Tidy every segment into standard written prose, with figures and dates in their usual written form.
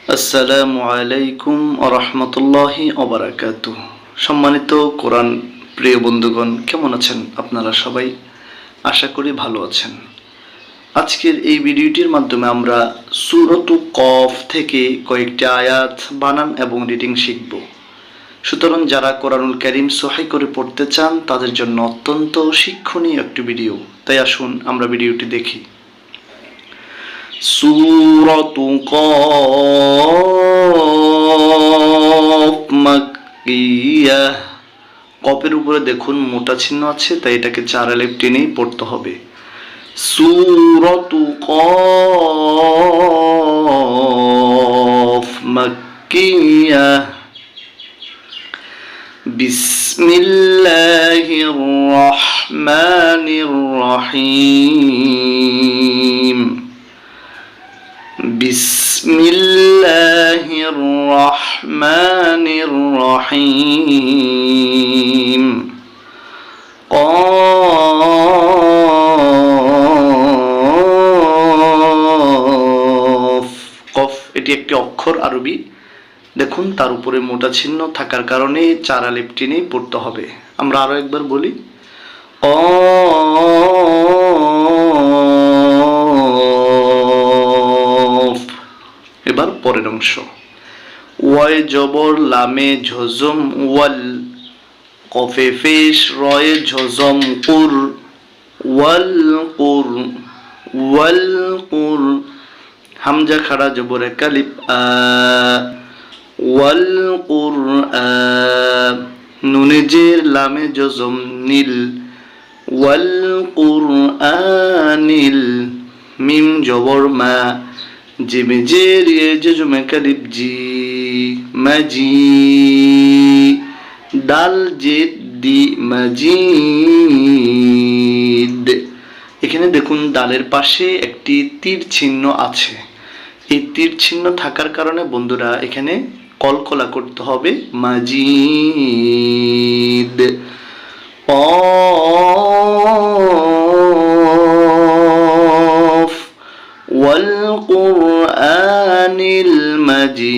আসসালামু আলাইকুম ওয়া রাহমাতুল্লাহি ওয়া বারাকাতুহু। সম্মানিত কোরআন প্রিয় বন্ধুগণ, কেমন আছেন আপনারা সবাই? আশা করি ভালো আছেন। আজকের এই ভিডিওটির মাধ্যমে আমরা সূরাতুল কফ থেকে কয়েকটি আয়াত বানান এবং রিডিং শিখব। সুতরাং যারা কোরআনুল কারীম সহিহ করে পড়তে চান তাদের জন্য অত্যন্ত শিক্ষণীয় একটি ভিডিও। তাই আসুন আমরা ভিডিওটি দেখি। সূরাতু কফ মাক্কিয়াহ। কফের উপরে দেখুন মোটা চিহ্ন আছে, তাই এটাকে 4 আলিফ টেনেই পড়তে হবে। সূরাতু কফ মাক্কিয়াহ। বিসমিল্লাহির রহমানির রহিম। বিসমিল্লাহির রহমানির রহিম। কফ। কফ এটি একটি অক্ষর আরবি। দেখুন তার উপরে মোটা চিহ্ন থাকার কারণে 4 আলিফ টেনেই পড়তে হবে। আমরা আরো একবার বলি। এবার পরের অংশ। ওয়ায় জবর লামে ঝজম ওয়াল। কফে পেশ রয়ে ঝজম কুর। ওয়াল কুর। ওয়াল কুর। হামজা খাড়া জবর কালিফ আ। ওয়াল কুর আ। নুনে জের লামে ঝজম নীল। ওয়াল কুর আনিল। মিম জবর মা। জিমে জের জজমে কালিফ জি। মাজি। দাল জেদ দি মাজিদ। এখানে দেখুন দালের পাশে একটি তীর চিহ্ন আছে। এই তীর চিহ্ন থাকার কারণে বন্ধুরা এখানে কলকলা করতে হবে মাজিদ। والقرآن المجيد।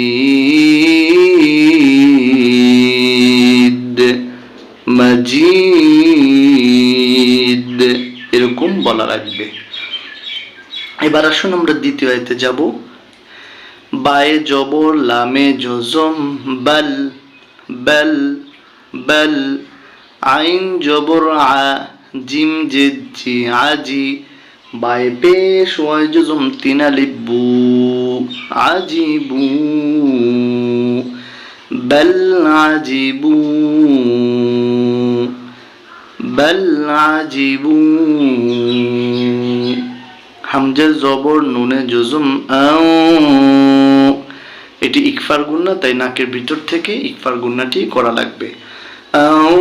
মজিদ এরকম বলা লাগবে। এবার আসুন আমরা দ্বিতীয় আয়াতে যাব। বায়ে জবর লামে জজম বাল। বাল। বাল। আইন জবর আ। জিম জেদ জি আজি। বায়ে পেশ ওয়ায় জজম 3 আলিফ বু। আজিবু। বাল আজিবু। বাল আজিবু। হামজা জবর নুনে জজম আও। এটি ইকফার গুন্না, তাই নাকের ভিতর থেকে ইকফার গুন্নাটি করা লাগবে। আও।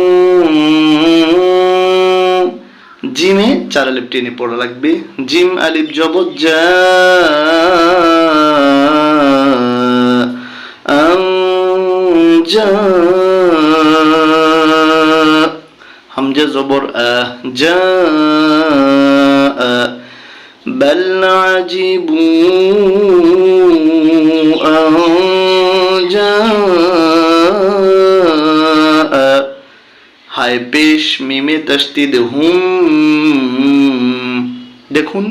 জিমে 4 আলিফ টেনে পড়া লাগবে। জিম আলিফ জবর জা। জা। হামজা জবর আ। জা। বাল আজিবু আন জা। হায় পেশ মিমে তাসদিদ হুম। দেখুন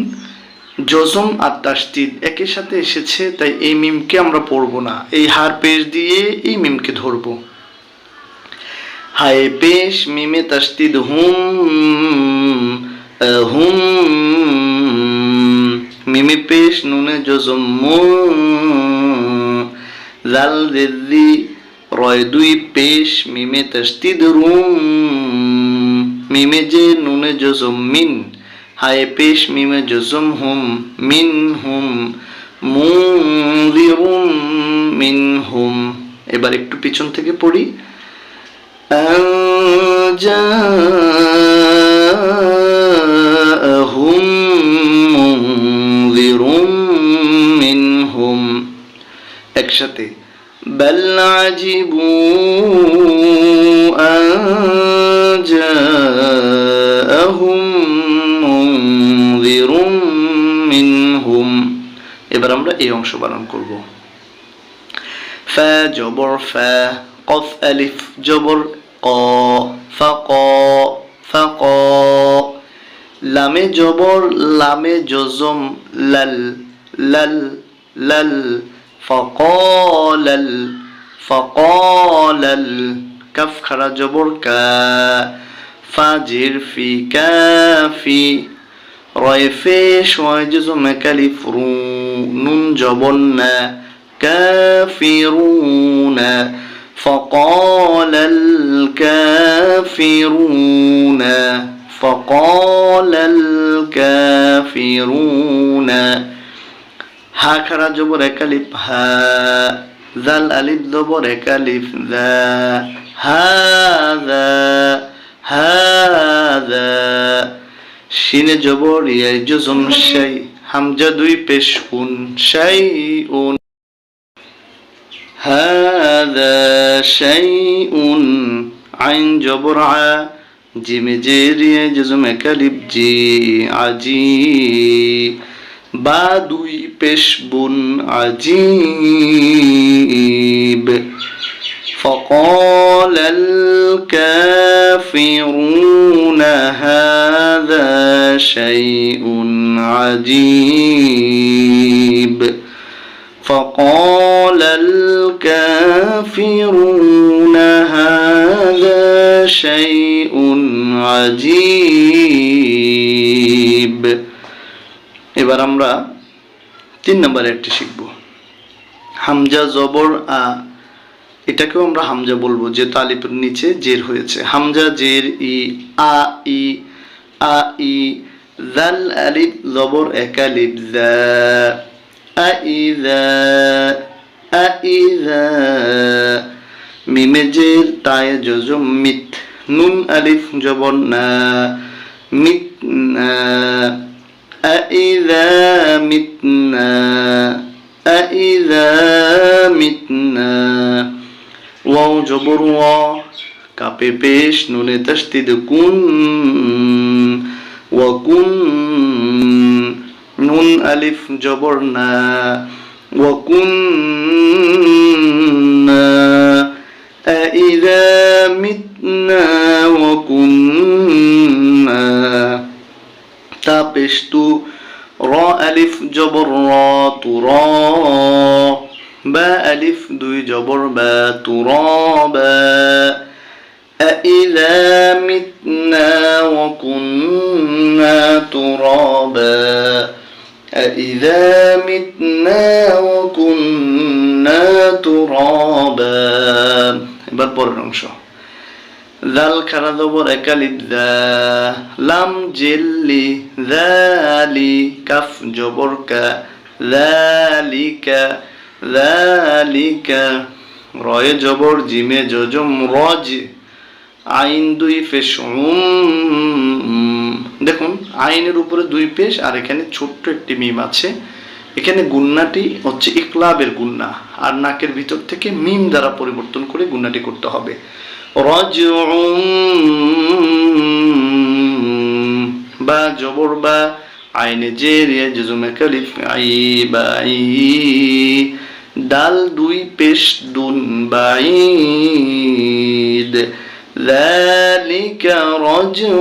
জজম আর তাসদিদ একই সাথে এসেছে, তাই এই মিমকে আমরা পড়বো না। এই হার পেশ দিয়ে এই মিমকে ধরবো। হায় পেশ মিমে তাসদিদ হুম। হুম। মিমে পেশ নুনে জজম মু। জাল জেদি রয় 2 পেশ মিমে তাসদিদ রুম। মিমে জে নুনে জজম মিন। হায় পেশ মিমে জজম হুম। মিন হুম। মুনযিরুম মিনহুম। এবার একটু পিছন থেকে পড়ি। জাআহুম মুনযিরুম মিনহুম। একসাথে। বাল আজিবু আন জাআহুম মুনযিরুম মিনহুম। এবার আমরা এই অংশ বানান করব। ফা জবর ফা, কফ আলিফ জবর ক, ফাক, ফাক। লামে জবর লামে জজম লাল, লাল, লাল, ফাকালাল, ফাকালাল। কাফ খারা জবর কা, ফাজির ফি, কাফি। রয় ফেশ ওয়াই জজম কালিফ রু, নুন জবর না, কাফিরুনা। فقال الكافرون، فقال الكافرون। هاكرا جبر كاليف ها، ذا الألف جبر كاليف ذا، هذا، هذا। شين جبر يا جزم شيء، همجة دوي بشون شيء، هذا شيء। عين جبر ع، জিম জেরিয়ে জজম কালিব জি, আজি। বা দুই পেশ বুন, আজিব। فقال الكافرون هذا شيء عجيب، فقال الكافرون هذا شيء عجيب। এবার আমরা 3 নম্বরে একটি শিখব, হামজা জবর আ। এটাকেও আমরা হামজা বলবো, যে তালিপের নিচে জের হয়েছে। হামজা জের ই, আ ই, আ ই। জাল আলিফ জবর একালিফ যা, আইযা, আইযা। মিমে জের তায়ে জজম মিত, নুন আলিফ জবর না, মিতনা। আইযা মিতনা, আইযা মিতনা। ওয়াও জবর ওয়া, কাপে পেশ নুনে তাসদিদ কুন, ওয়া কুন। নুন আলিফ জবর না, ওয়া কুন্না। আইযা মিতনা ওয়া কুন্না। তা পেশ তু, র আলিফ জবর র, তুরা। বা আলিফ দুই জবর বা, তুরাবা। أإذا متنا وكنا ترابا، أإذا متنا وكنا ترابا। এবার পরের অংশ, জাল খারা জবর একালিফ যা, লাম জেল্লি, যালি। কাফ জবর কা, যালিকা, যালিকা। রয়ে জবর জিমে জজম রজ, আইন দুই পেশ। দেখুন আইনের উপরে দুই পেশ, আর এখানে ছোট্ট একটি মিম আছে। এখানে গুন্নাটি হচ্ছে ইকলাবের গুন্না, আর নাকের ভিতর থেকে মিম দ্বারা পরিবর্তন করে গুন্নাটি করতে হবে। বা জবর বা, আইনে জেরিয়া জজমে কালিফ আই, বাই। দাল দুই পেশ দুন, বাইদ। ذلك رجع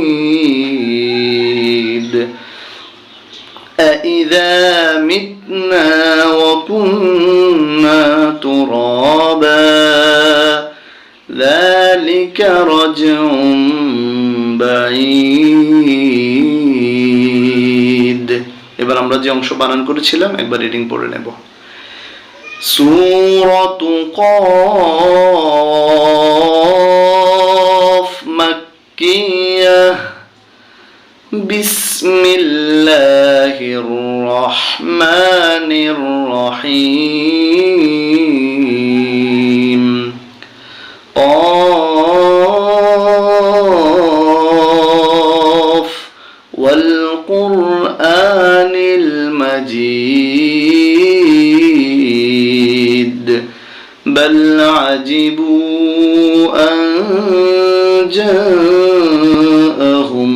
بعيد، أإذا متنا وكنا ترابا ذلك رجع بعيد। এবার আমরা যে অংশ বানান করেছিলাম একবার রিডিং পড়ে নেব। সূরাতু কফ মাক্কিয়াহ, বিসমিল্লাহির রহমানির রহিম। কফ ওয়াল কুরআনিল মাজিদ, بل عجبوا أن جاءهم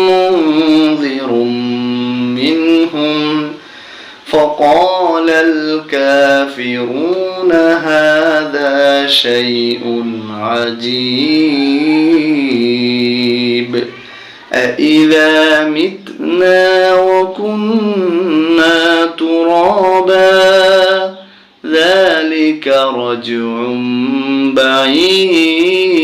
منذر منهم فقال قال الكافرون هذا شيء عجيب أإذا متنا وكنا ترابا ذلك رجع بعيد